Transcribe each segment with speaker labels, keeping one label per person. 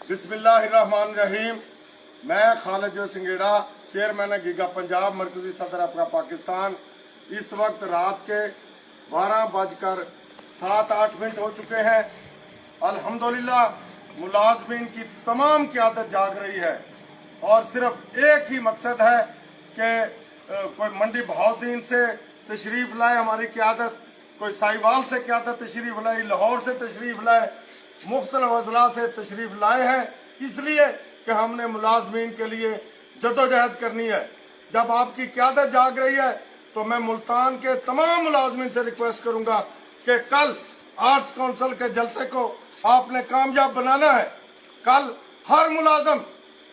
Speaker 1: बिस्मिल्लाहिर्रहमानिर्रहीम। मैं Khalid सिंगेड़ा, chairman giga Punjab, मरकजी सदर अपना पाकिस्तान। इस वक्त रात के 12:07 हो चुके हैं। अल्हम्दुलिल्लाह मुलाजमीन की तमाम क़यादत जाग रही है और सिर्फ एक ही मकसद है कि कोई मंडी बहाउद्दीन से तशरीफ लाए हमारी क़यादत, कोई साहिवाल से क़यादत तशरीफ लाई, लाहौर से तशरीफ लाए, मुख्तलिफ अजला से तशरीफ लाए हैं, इसलिए कि हमने मुलाजमीन के लिए जदोजहद करनी है। जब आपकी क़यादत जाग रही है तो मैं मुल्तान के तमाम मुलाजमीन से रिक्वेस्ट करूंगा कि कल आर्ट्स काउंसिल के जलसे को आपने कामयाब बनाना है। कल हर मुलाजम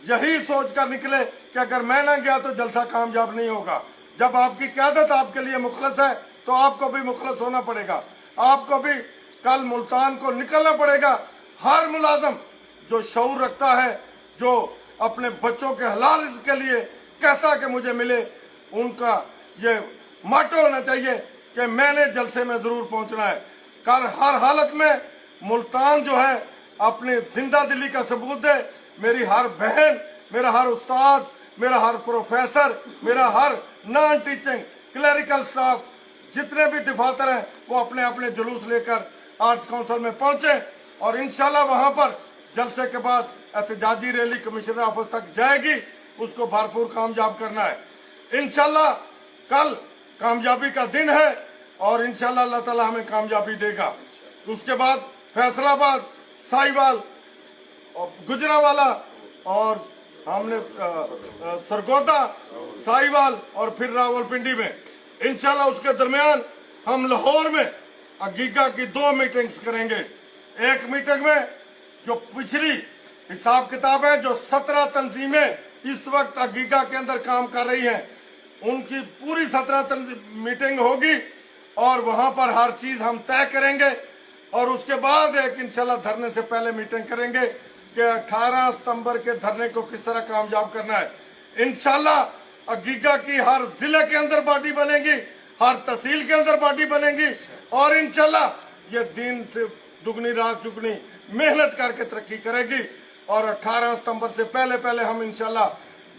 Speaker 1: यही सोच कर निकले कि अगर मैं ना गया तो जलसा कामयाब नहीं होगा। जब आपकी क़यादत आपके लिए मुखलस है तो आपको भी मुखलस होना पड़ेगा, आपको भी कल मुल्तान को निकलना पड़ेगा। हर मुलाजम जो शऊर रखता है, जो अपने बच्चों के हलाल रिज़्क़ के लिए कहता कि मुझे मिले, उनका ये मोटो होना चाहिए कि मैंने जलसे में जरूर पहुंचना है। कल हर हालत में मुल्तान जो है अपनी जिंदा दिली का सबूत दे। मेरी हर बहन, मेरा हर उस्ताद, मेरा हर प्रोफेसर, मेरा हर नॉन टीचिंग क्लरिकल स्टाफ, जितने भी दफातर हैं, वो अपने अपने जुलूस लेकर आर्ट्स काउंसिल में पहुंचे और इंशाल्लाह वहां पर जलसे के बाद एहतजाजी रैली कमिश्नर ऑफिस तक जाएगी। उसको भरपूर कामयाब करना है। इंशाल्लाह कल कामयाबी का दिन है और इंशाल्लाह अल्लाह ताला हमें कामयाबी देगा। उसके बाद फैसलाबाद, साहिवाल और गुजरावाला और हमने सरगोदा, साहिवाल और फिर रावलपिंडी में इंशाल्लाह उसके दरमियान हम लाहौर में अगीगा की 2 मीटिंग्स करेंगे। एक मीटिंग में जो पिछली हिसाब किताब है, जो 17 तंजीमें इस वक्त अगीगा के अंदर काम कर रही हैं, उनकी पूरी 17 मीटिंग होगी और वहां पर हर चीज हम तय करेंगे। और उसके बाद एक इंशाल्लाह धरने से पहले मीटिंग करेंगे कि 18 सितंबर के धरने को किस तरह कामयाब करना है। इंशाल्लाह अगीगा की हर जिले के अंदर पार्टी बनेगी, हर तहसील के अंदर पार्टी बनेगी और इंशाल्लाह ये दिन से दुगनी रात चुगनी मेहनत करके तरक्की करेगी। और 18 सितंबर से पहले पहले हम इंशाल्लाह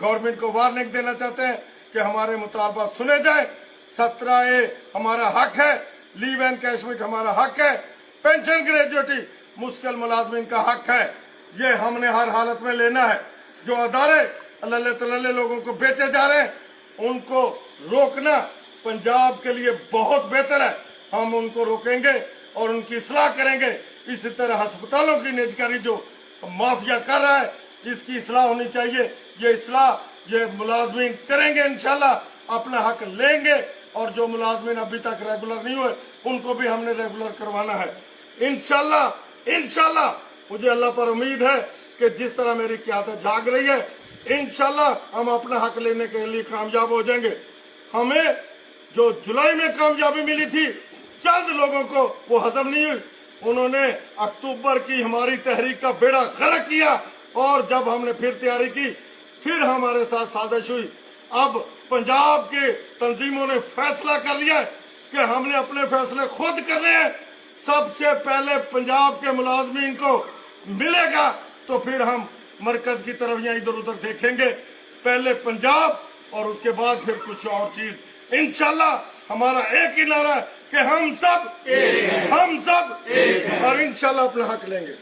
Speaker 1: गवर्नमेंट को वार्निंग देना चाहते हैं कि हमारे मुतालबा सुने जाए। 17A हमारा हक है, लीव एंड कैशमेंट हमारा हक है, पेंशन ग्रेजुएटी मुश्किल मुलाजमीन का हक है। ये हमने हर हालत में लेना है। जो अदारे अल्लाह तल्ले लोगों को बेचे जा रहे हैं, उनको रोकना पंजाब के लिए बहुत बेहतर है। हम उनको रोकेंगे और उनकी इस्लाह करेंगे। इसी तरह अस्पतालों की निजकारी जो माफिया कर रहा है, इसकी इस्लाह होनी चाहिए। ये इस्लाह ये मुलाजमीन करेंगे, इंशाल्लाह अपना हक लेंगे। और जो मुलाजमीन अभी तक रेगुलर नहीं हुए, उनको भी हमने रेगुलर करवाना है इंशाल्लाह। इंशाल्लाह मुझे अल्लाह पर उम्मीद है कि जिस तरह मेरी क़यादत जाग रही है, इंशाल्लाह हम अपना हक लेने के लिए कामयाब हो जाएंगे। हमें जो जुलाई में कामयाबी मिली थी, चंद लोगों को वो हजम नहीं हुई। उन्होंने अक्टूबर की हमारी तहरीक का बेड़ा गर्क किया और जब हमने फिर तैयारी की, फिर हमारे साथ साजिश हुई। अब पंजाब के तंजीमों ने फैसला कर लिया कि हमने अपने फैसले खुद करने हैं। सबसे पहले पंजाब के मुलाजमीन को मिलेगा तो फिर हम मरकज की तरफ या इधर उधर देखेंगे। पहले पंजाब और उसके बाद फिर कुछ और चीज। इंशाल्लाह हमारा एक ही नारा है कि हम सब एक हैं, हम सब एक हैं और इंशाल्लाह अपना हक लेंगे।